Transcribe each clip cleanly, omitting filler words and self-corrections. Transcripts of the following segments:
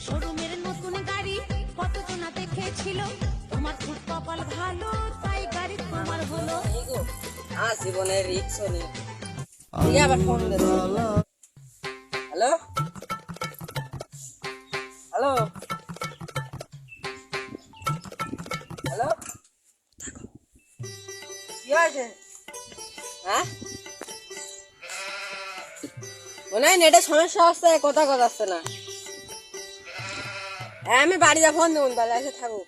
শোরুমের নতুন গাড়ি কতজনা দেখেছিল, তোমার খুব কপাল ভালো তাই গাড়ি তোমার হলো। জীবনের রিক্স নিয়ে আবার ফোন দিল। হ্যালো হ্যালো হ্যালো, কি হয়েছে? হ্যাঁ, মনে হয় নেটের সমস্যা হচ্ছে, কথা কথা আসছে না। হ্যাঁ, আমি বাড়িতে ফোন দেবো, তাহলে এসে থাকো।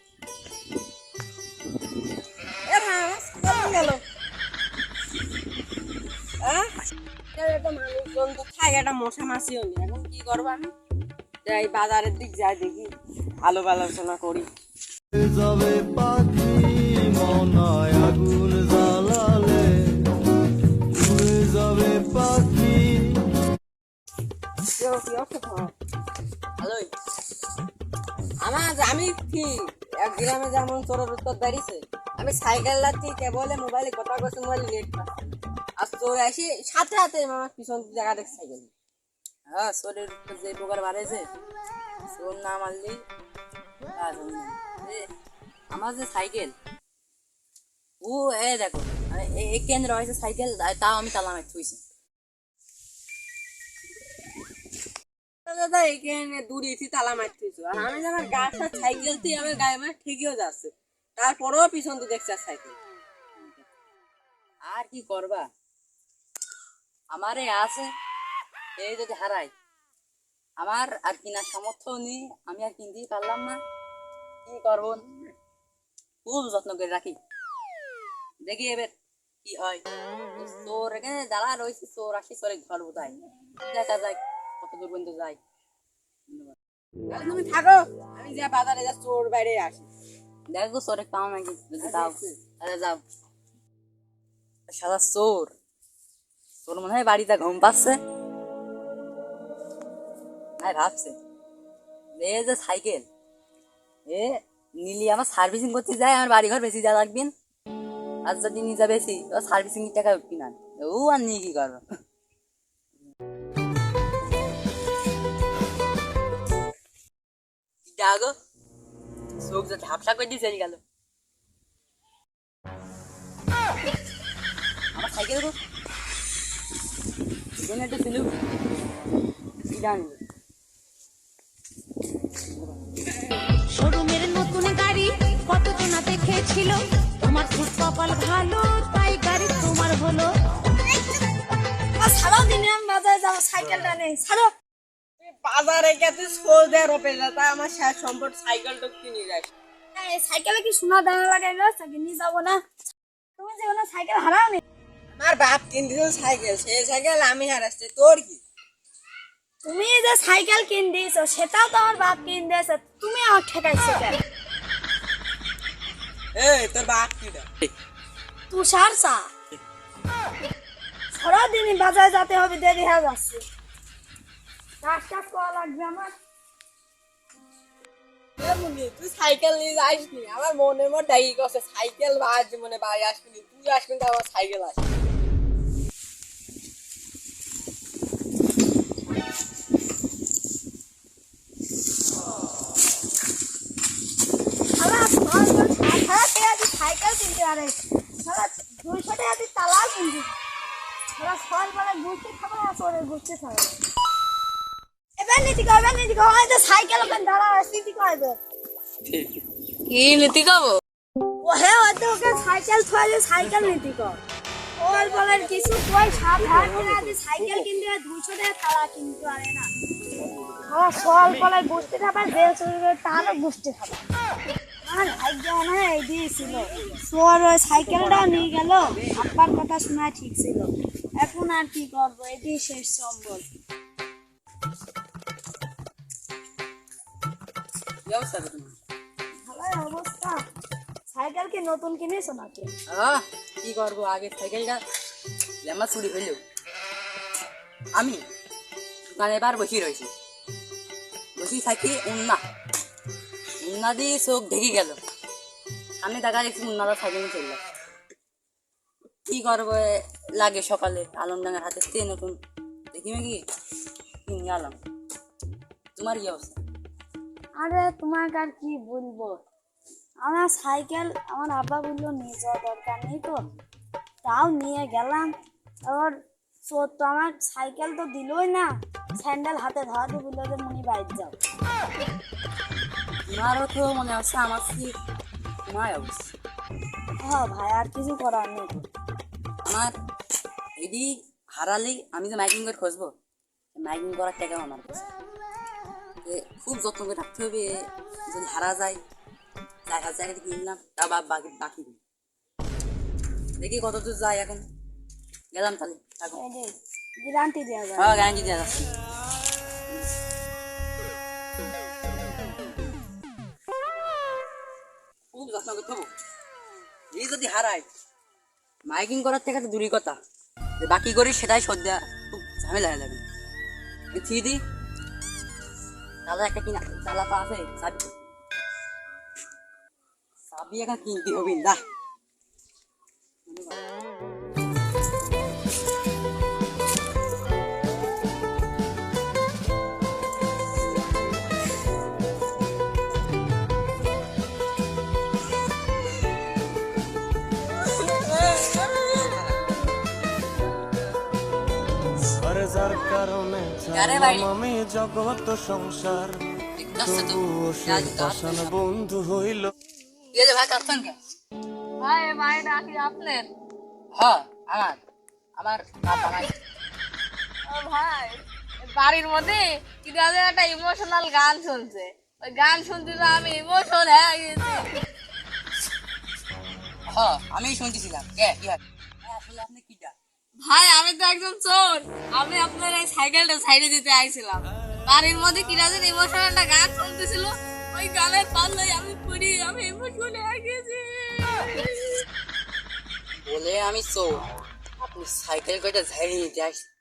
গেল একটা মানুষজন তো থাকে, একটা মশা মাছিও নেই। এখন কি করবো আমি? যাই বাজারের দিক যাই, দেখি আলোপ আলোচনা করি। যাবে পাখি মনায় আগুন জ্বালালে উড়ে যাবে পাখি। ভালোই আমি কি এক গ্রামে যেমন চোরের উত্তর দাঁড়িয়েছে, আমি সাইকেল লাগছি কেবলে মোবাইলে কথা করছি, মোবাইল নেট পাচ্ছি, আর চোর আসি সাথে সাথে আমার পিছন জায়গা দেখে সাইকেল। হ্যাঁ, চোরের যে প্রকার বাড়াইছে, চোর না মারলি আমার যে সাইকেল ও দেখো এই কেন্দ্র হয়েছে সাইকেল, তাও আমি তালা মার থুইছি। দাদা এখানে দূরে এসে তালা মারতেছো, আর আমি আমার গাছটা সাইকেল দিয়ে আমার গায়ে মানে ঠিকইও যাচ্ছে, তারপরেও পিছন তো দেখছি সাইকেল। আর কি করবা, আমারে আছে এই যদি হারাই, আমার আর কিনার সামর্থ্য নেই, আমি আর কিনতেই পারলাম না, কি করবো? খুব যত্ন করে রাখি, দেখি এবার কি হয়। চোর এখানে দাঁড়া রয়েছে, চোর আসি চোরে ঘর বোঝায়, দেখা যায় কত দূর পর্যন্ত যায়। তুমি থাকো, আমি যা বাজারে যা চোর বাইরে আসি, দেখো চোরে পাও নাকি, যদি দাও তাহলে যাও। সাদা চোর, তোর মনে হয় বাড়িতে ঘুম পাচ্ছে, ভাবছে এ যে সাইকেল এ নিলি আমার সার্ভিসিং করতে যায়, আমার বাড়ি ঘর বেশি যা লাগবেন, আর যদি নিজে বেশি সার্ভিসিং টাকা কিনা ও আর নিয়ে কি করবো। ডাগো চোখ যে ঝাপসা করে দিয়ে চলে গেল। আমার সাইকেল একটা ছিল, শোরুমের নতুন গাড়ি কতজনা দেখেছিল, তোমার খুব কপাল ভালো তাই গাড়ি তোমার হলো। সারাও দিনে আমি বাজারে যাবো, সাইকেলটা নেই ছাড়ো। বাজারে গেছে সোল দেয় রোপে যাতা, আমার শেষ সম্পদ সাইকেলটা কিনে যায়। এই সাইকেলে কি সোনা দানা লাগাইলো, সাইকেল নিয়ে যাবো না? তুমি যে ওনা সাইকেল হারাও নি, আমার বাপ কিনছিল সাইকেল, সেই সাইকেল আমি হারাচ্ছি, তোর কি? তুমি যে সাইকেল কিন দিয়েছো সেটাও তো আমার বাপ কিন দিয়েছে, তুমি আমার ঠেকাইছো কেন? তোর বাপ কিটা? তুষার চা সারাদিনই বাজারে যেতে হবে, দেরি হয়ে যাচ্ছে, কাজ টাজ করা লাগবে আমার। তুই সাইকেল নিয়ে আসবি, আমার মনের মধ্যে ডাকি করছে সাইকেল আজ মানে বাড়ি আসবি, তুই আসবি তো আমার সাইকেল আসবি। সাইকেল কিনতে পারে, 200 টাকা দিয়ে তালা কিনতে, সকাল বেলা ঘুরতে খাবো না, চোরে ঘুরতে খাবো। এবার নীতি কর, এবার নীতি কর, হয়তো সাইকেল ওখানে দাঁড়া নীতি করবে। কি নীতি করবো? ও হ্যাঁ, হয়তো ওকে সাইকেল থয়ে সাইকেল নীতি কর, ওর বলার কিছু কই সাবধান করে সাইকেল কিনতে 200 টাকা তালা কিনতে পারে না। আমার সকাল বেলায় ঘুরতে খাবার, যে চোরে তারও ঘুরতে খাবার। আমার ভাগ্য মনে হয় এই দিয়েছিল, চোর ওই সাইকেলটাও নিয়ে গেল, আব্বার কথা শোনা ঠিক ছিল। এখন আর কি করবো, এটি শেষ সম্বল। ভালো অবস্থা। সাইকেল কি নতুন কিনেছো নাকি? কি করবো, আগে সাইকেলটা আমার চুরি হইল, আমি দোকানে এবার বসে রয়েছি, বসে থাকি উন্না দিয়ে চোখ ঢেকে গেল, সামনে দেখা দেখছি উন্নাটা সাইকেল চলল। কি করবো, লাগে সকালে আলমডাঙ্গার হাতে নতুন দেখি নাকি কিনে আলাম। তোমার কি অবস্থা? আরে তোমাকে আর কি বলবো, আমার সাইকেল আমার আব্বা বললো নিয়ে যাওয়া দরকার নেই তো, তাও নিয়ে গেলাম। আবার চোর তো আমার সাইকেল তো দিলই না, স্যান্ডেল হাতে ধরাতে বললো যে মুনি বাইর যাও। তোমারও তো মনে হচ্ছে আমার কি তোমার অবস্থা। হ্যাঁ ভাই, আর কিছু করার নেই তো। আমার এডি হারালে আমি যে মাইকিং করে খুঁজবো, মাইকিং করার টাকা আমার কাছে। খুব যত্ন করে রাখতে হবে, যদি হারা যায় 4,000 টাকা দিয়ে কিনলাম, তা বাকি বাকি দিই। দেখি কত দূর যায় এখন। গেলাম তাহলে, থাকো। এই যে গ্যারান্টি দেওয়া যায়। হ্যাঁ, গ্যারান্টি দেওয়া যাচ্ছে। খুব যত্ন করতে হবে। এই যদি হারায়, মাইকিং করার থেকে তো দূরই কথা, যে বাকি করি সেটাই শোধ দেওয়া খুব ঝামেলা হয়ে যাবে। ঠিক দি তাহলে একটা কিনা চালা পা আছে, চাবি চাবি এখন কিনতে হবে না। আর যার কারণে আরে ভাই। ছাড়লাম আমি জগৎ সংসার, তবুও সে পাষাণ বন্ধু হইল। ভাই কাঁদছেন কে? ভাই ভাই ডাকি আপনার। হ্যাঁ, আমার বাবা নাই। ও ভাই, বাড়ির মধ্যে কি জানি একটা ইমোশনাল গান শুনছে, ওই গান শুনতে তো আমি ইমোশন হয়ে গেছি। হ্যাঁ, আমি শুনতেছিলাম। কে কি হয়? আসলে আপনি কিটা? ভাই আমি তো একজন চোর, আমি আপনার এই সাইকেলটা সাইডে দিতে আইছিলাম। বাড়ির মধ্যে কি জানি ইমোশনাল একটা গান শুনতেছিল, ওই গানের পাল্লাই আমি পড়ি, আমি ইমোশন হয়ে গেছি। বলে আমি চোর, আপনি সাইকেল কয়টা ঝাড়িয়ে নিতে আসছেন।